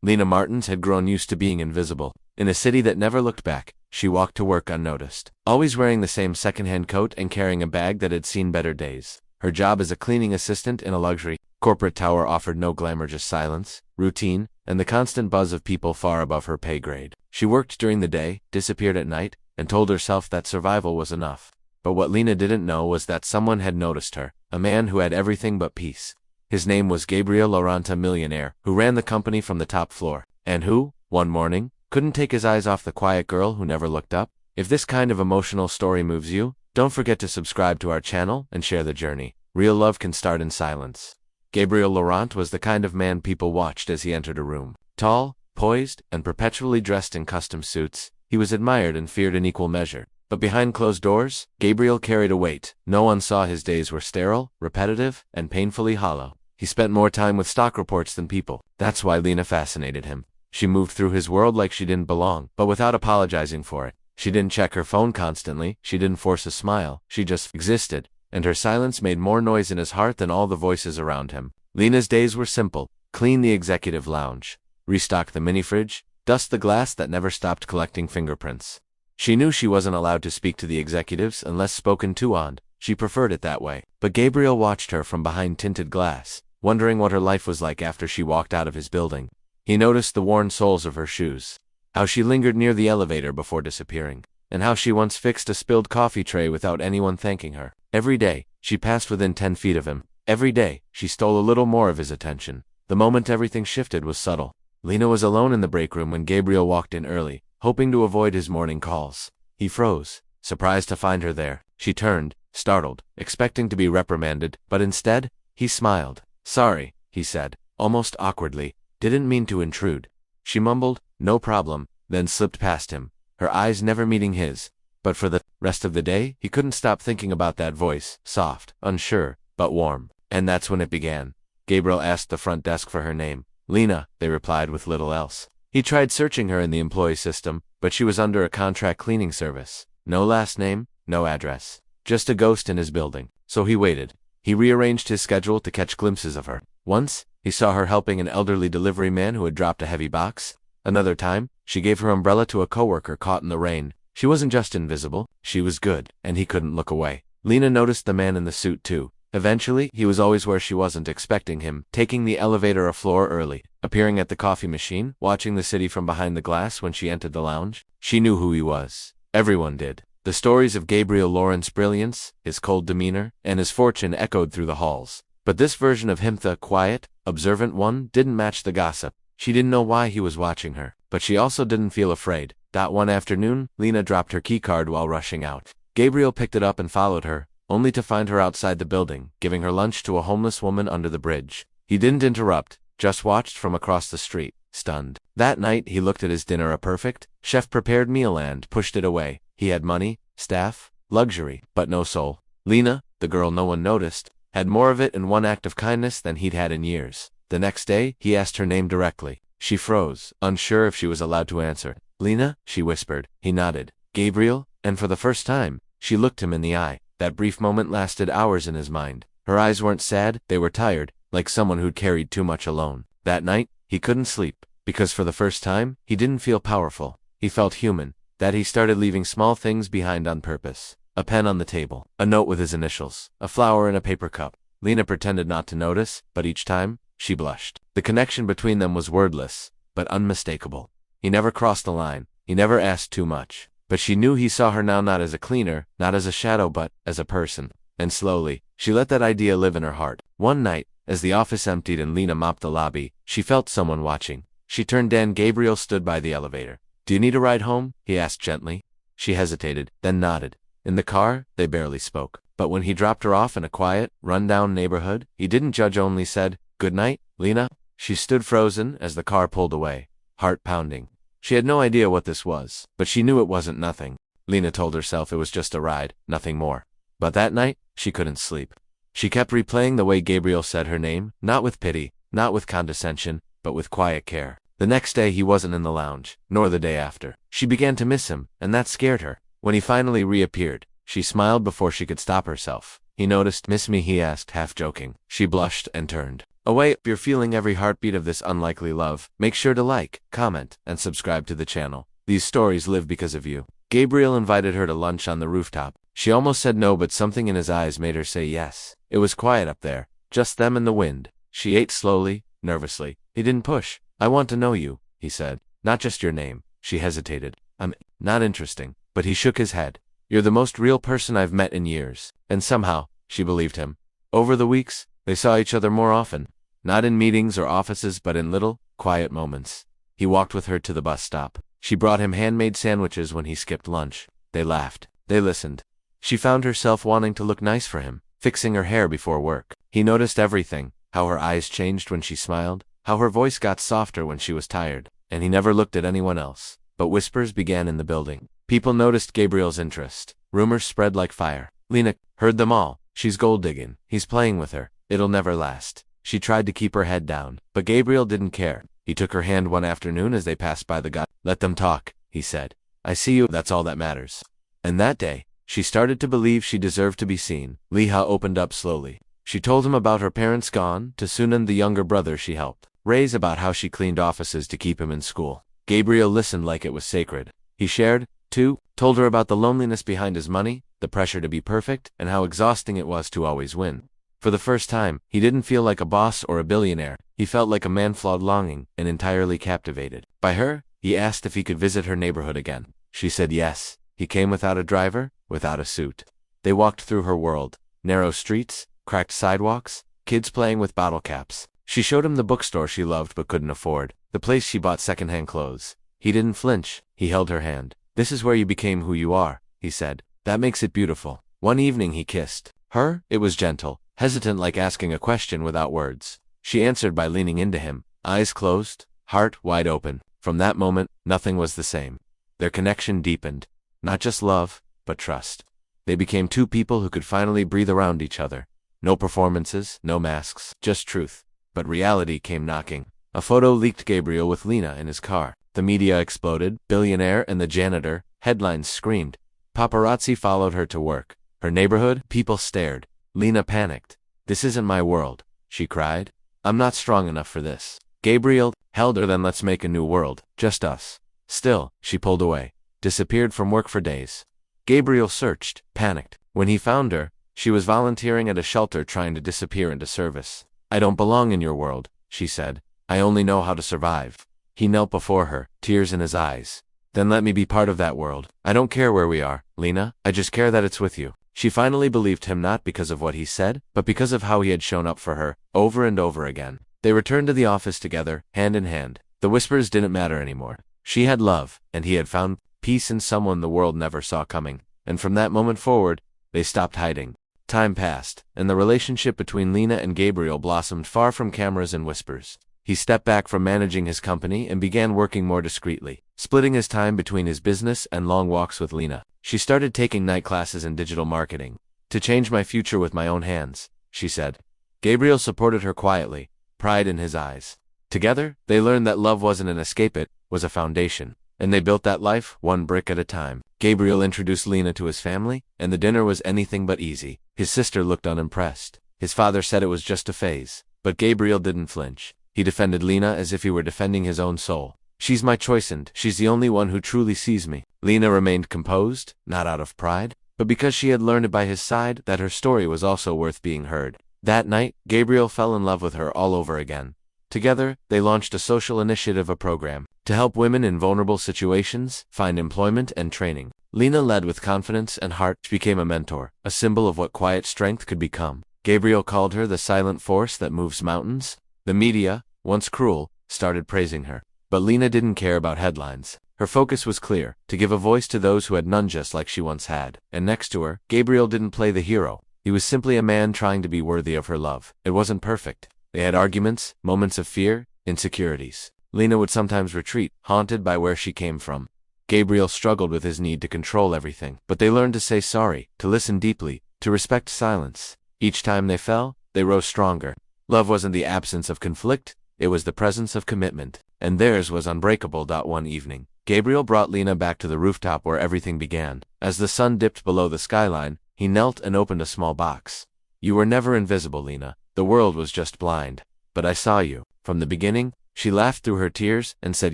Lena Martins had grown used to being invisible. In a city that never looked back, she walked to work unnoticed, always wearing the same second-hand coat and carrying a bag that had seen better days. Her job as a cleaning assistant in a luxury corporate tower offered no glamour, just silence, routine, and the constant buzz of people far above her pay grade. She worked during the day, disappeared at night, and told herself that survival was enough. But what Lena didn't know was that someone had noticed her, a man who had everything but peace. His name was Gabriel Laurent, Millionaire, who ran the company from the top floor, and who, one morning, couldn't take his eyes off the quiet girl who never looked up. If this kind of emotional story moves you, don't forget to subscribe to our channel and share the journey. Real love can start in silence. Gabriel Laurent was the kind of man people watched as he entered a room. Tall, poised, and perpetually dressed in custom suits, he was admired and feared in equal measure. But behind closed doors, Gabriel carried a weight. No one saw his days were sterile, repetitive, and painfully hollow. He spent more time with stock reports than people. That's why Lena fascinated him. She moved through his world like she didn't belong, but without apologizing for it. She didn't check her phone constantly, she didn't force a smile, she just existed, and her silence made more noise in his heart than all the voices around him. Lena's days were simple: clean the executive lounge, restock the mini-fridge, dust the glass that never stopped collecting fingerprints. She knew she wasn't allowed to speak to the executives unless spoken to on. She preferred it that way. But Gabriel watched her from behind tinted glass, wondering what her life was like after she walked out of his building. He noticed the worn soles of her shoes, how she lingered near the elevator before disappearing, and how she once fixed a spilled coffee tray without anyone thanking her. Every day, she passed within 10 feet of him. Every day, she stole a little more of his attention. The moment everything shifted was subtle. Lena was alone in the break room when Gabriel walked in early, hoping to avoid his morning calls. He froze, surprised to find her there. She turned, startled, expecting to be reprimanded, but instead, he smiled. "Sorry," he said, almost awkwardly. "Didn't mean to intrude." She mumbled, "No problem," then slipped past him, her eyes never meeting his. But for the rest of the day, he couldn't stop thinking about that voice, soft, unsure, but warm. And that's when it began. Gabriel asked the front desk for her name. "Lena," they replied with little else. He tried searching her in the employee system, but she was under a contract cleaning service. No last name, no address. Just a ghost in his building. So he waited. He rearranged his schedule to catch glimpses of her. Once, he saw her helping an elderly delivery man who had dropped a heavy box. Another time, she gave her umbrella to a coworker caught in the rain. She wasn't just invisible, she was good, and he couldn't look away. Lena noticed the man in the suit too. Eventually, he was always where she wasn't expecting him, taking the elevator a floor early, appearing at the coffee machine, watching the city from behind the glass when she entered the lounge. She knew who he was. Everyone did. The stories of Gabriel Laurent's brilliance, his cold demeanor, and his fortune echoed through the halls. But this version of him, the quiet, observant one, didn't match the gossip. She didn't know why he was watching her, but she also didn't feel afraid. That one afternoon, Lena dropped her keycard while rushing out. Gabriel picked it up and followed her, only to find her outside the building, giving her lunch to a homeless woman under the bridge. He didn't interrupt, just watched from across the street, stunned. That night, he looked at his dinner, a perfect, chef-prepared meal, and pushed it away. He had money, staff, luxury, but no soul. Lena, the girl no one noticed, had more of it in one act of kindness than he'd had in years. The next day, he asked her name directly. She froze, unsure if she was allowed to answer. "Lena?" she whispered. He nodded. "Gabriel?" And for the first time, she looked him in the eye. That brief moment lasted hours in his mind. Her eyes weren't sad, they were tired, like someone who'd carried too much alone. That night, he couldn't sleep, because for the first time, he didn't feel powerful. He felt human, that he started leaving small things behind on purpose. A pen on the table, a note with his initials, a flower in a paper cup. Lena pretended not to notice, but each time, she blushed. The connection between them was wordless, but unmistakable. He never crossed the line, he never asked too much. But she knew he saw her now not as a cleaner, not as a shadow, but as a person. And slowly, she let that idea live in her heart. One night, as the office emptied and Lena mopped the lobby, she felt someone watching. She turned, and Gabriel stood by the elevator. "Do you need a ride home?" he asked gently. She hesitated, then nodded. In the car, they barely spoke. But when he dropped her off in a quiet, run-down neighborhood, he didn't judge, only said, "Good night, Lena." She stood frozen as the car pulled away, heart pounding. She had no idea what this was, but she knew it wasn't nothing. Lena told herself it was just a ride, nothing more. But that night, she couldn't sleep. She kept replaying the way Gabriel said her name, not with pity, not with condescension, but with quiet care. The next day he wasn't in the lounge, nor the day after. She began to miss him, and that scared her. When he finally reappeared, she smiled before she could stop herself. He noticed. "Miss me?" he asked, half joking. She blushed and turned. away. If you're feeling every heartbeat of this unlikely love, make sure to like, comment, and subscribe to the channel. These stories live because of you. Gabriel invited her to lunch on the rooftop. She almost said no, but something in his eyes made her say yes. It was quiet up there, just them and the wind. She ate slowly, nervously. He didn't push. I want to know you, he said. Not just your name. She hesitated. I'm not interesting. But he shook his head. You're the most real person I've met in years. And somehow, she believed him. Over the weeks, they saw each other more often. Not in meetings or offices, but in little, quiet moments. He walked with her to the bus stop. She brought him handmade sandwiches when he skipped lunch. They laughed. They listened. She found herself wanting to look nice for him, fixing her hair before work. He noticed everything, how her eyes changed when she smiled, how her voice got softer when she was tired, and he never looked at anyone else. But whispers began in the building. People noticed Gabriel's interest. Rumors spread like fire. Lena heard them all. She's gold digging. He's playing with her. It'll never last. She tried to keep her head down, but Gabriel didn't care. He took her hand one afternoon as they passed by the guy. Let them talk, he said. I see you, that's all that matters. And that day, she started to believe she deserved to be seen. Leha opened up slowly. She told him about her parents gone, to Sunan, the younger brother she helped raise, about how she cleaned offices to keep him in school. Gabriel listened like it was sacred. He shared, too, told her about the loneliness behind his money, the pressure to be perfect, and how exhausting it was to always win. For the first time, he didn't feel like a boss or a billionaire. He felt like a man flawed, longing, and entirely captivated by her. He asked if he could visit her neighborhood again. She said yes. He came without a driver, without a suit. They walked through her world. Narrow streets, cracked sidewalks, kids playing with bottle caps. She showed him the bookstore she loved but couldn't afford, the place she bought secondhand clothes. He didn't flinch. He held her hand. This is where you became who you are, he said. That makes it beautiful. One evening he kissed her. It was gentle, hesitant, like asking a question without words. She answered by leaning into him, eyes closed, heart wide open. From that moment, nothing was the same. Their connection deepened. Not just love, but trust. They became two people who could finally breathe around each other. No performances, no masks, just truth. But reality came knocking. A photo leaked Gabriel with Lena in his car. The media exploded. Billionaire and the janitor. Headlines screamed. Paparazzi followed her to work. Her neighborhood, people stared. Lena panicked. This isn't my world, she cried. I'm not strong enough for this. Gabriel held her. Then let's make a new world, just us. Still, she pulled away, disappeared from work for days. Gabriel searched, panicked. When he found her, she was volunteering at a shelter, trying to disappear into service. I don't belong in your world, she said. I only know how to survive. He knelt before her, tears in his eyes. Then let me be part of that world. I don't care where we are, Lena. I just care that it's with you. She finally believed him, not because of what he said, but because of how he had shown up for her, over and over again. They returned to the office together, hand in hand. The whispers didn't matter anymore. She had love, and he had found peace in someone the world never saw coming. And from that moment forward, they stopped hiding. Time passed, and the relationship between Lena and Gabriel blossomed far from cameras and whispers. He stepped back from managing his company and began working more discreetly, splitting his time between his business and long walks with Lena. She started taking night classes in digital marketing. To change my future with my own hands, she said. Gabriel supported her quietly, pride in his eyes. Together, they learned that love wasn't an escape, it was a foundation. And they built that life, one brick at a time. Gabriel introduced Lena to his family, and the dinner was anything but easy. His sister looked unimpressed. His father said it was just a phase. But Gabriel didn't flinch. He defended Lena as if he were defending his own soul. She's my choice, and she's the only one who truly sees me. Lena remained composed, not out of pride, but because she had learned by his side that her story was also worth being heard. That night, Gabriel fell in love with her all over again. Together, they launched a social initiative, a program to help women in vulnerable situations find employment and training. Lena led with confidence and heart. She became a mentor, a symbol of what quiet strength could become. Gabriel called her the silent force that moves mountains. The media, once cruel, started praising her. But Lena didn't care about headlines. Her focus was clear, to give a voice to those who had none, just like she once had. And next to her, Gabriel didn't play the hero. He was simply a man trying to be worthy of her love. It wasn't perfect. They had arguments, moments of fear, insecurities. Lena would sometimes retreat, haunted by where she came from. Gabriel struggled with his need to control everything. But they learned to say sorry, to listen deeply, to respect silence. Each time they fell, they rose stronger. Love wasn't the absence of conflict, it was the presence of commitment. And theirs was unbreakable. One evening, Gabriel brought Lena back to the rooftop where everything began. As the sun dipped below the skyline, he knelt and opened a small box. You were never invisible, Lena. The world was just blind. But I saw you. From the beginning. She laughed through her tears and said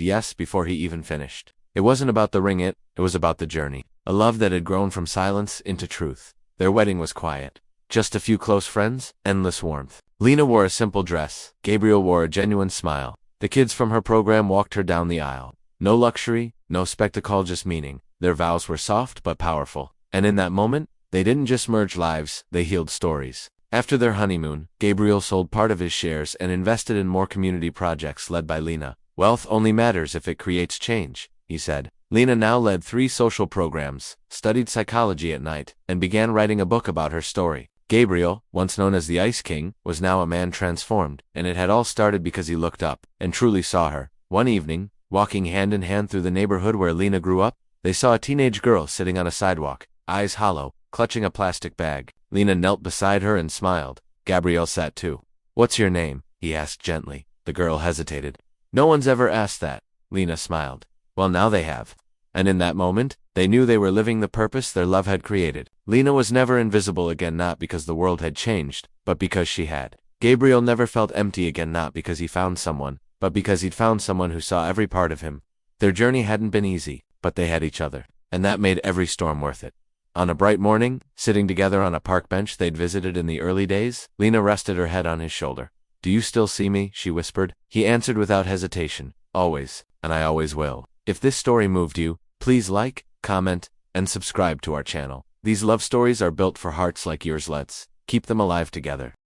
yes before he even finished. It wasn't about the ring, it was about the journey. A love that had grown from silence into truth. Their wedding was quiet. Just a few close friends, endless warmth. Lena wore a simple dress. Gabriel wore a genuine smile. The kids from her program walked her down the aisle. No luxury, no spectacle, just meaning. Their vows were soft but powerful. And in that moment, they didn't just merge lives, they healed stories. After their honeymoon, Gabriel sold part of his shares and invested in more community projects led by Lena. Wealth only matters if it creates change, he said. Lena now led 3 social programs, studied psychology at night, and began writing a book about her story. Gabriel, once known as the Ice King, was now a man transformed, and it had all started because he looked up and truly saw her. One evening, walking hand in hand through the neighborhood where Lena grew up, they saw a teenage girl sitting on a sidewalk, eyes hollow, clutching a plastic bag. Lena knelt beside her and smiled. Gabriel sat too. "What's your name?" he asked gently. The girl hesitated. "No one's ever asked that." Lena smiled. "Well, now they have." And in that moment, they knew they were living the purpose their love had created. Lena was never invisible again, not because the world had changed, but because she had. Gabriel never felt empty again, not because he found someone, but because he'd found someone who saw every part of him. Their journey hadn't been easy, but they had each other, and that made every storm worth it. On a bright morning, sitting together on a park bench they'd visited in the early days, Lena rested her head on his shoulder. "Do you still see me?" she whispered. He answered without hesitation. "Always, and I always will." If this story moved you, please like, comment, and subscribe to our channel. These love stories are built for hearts like yours. Let's keep them alive together.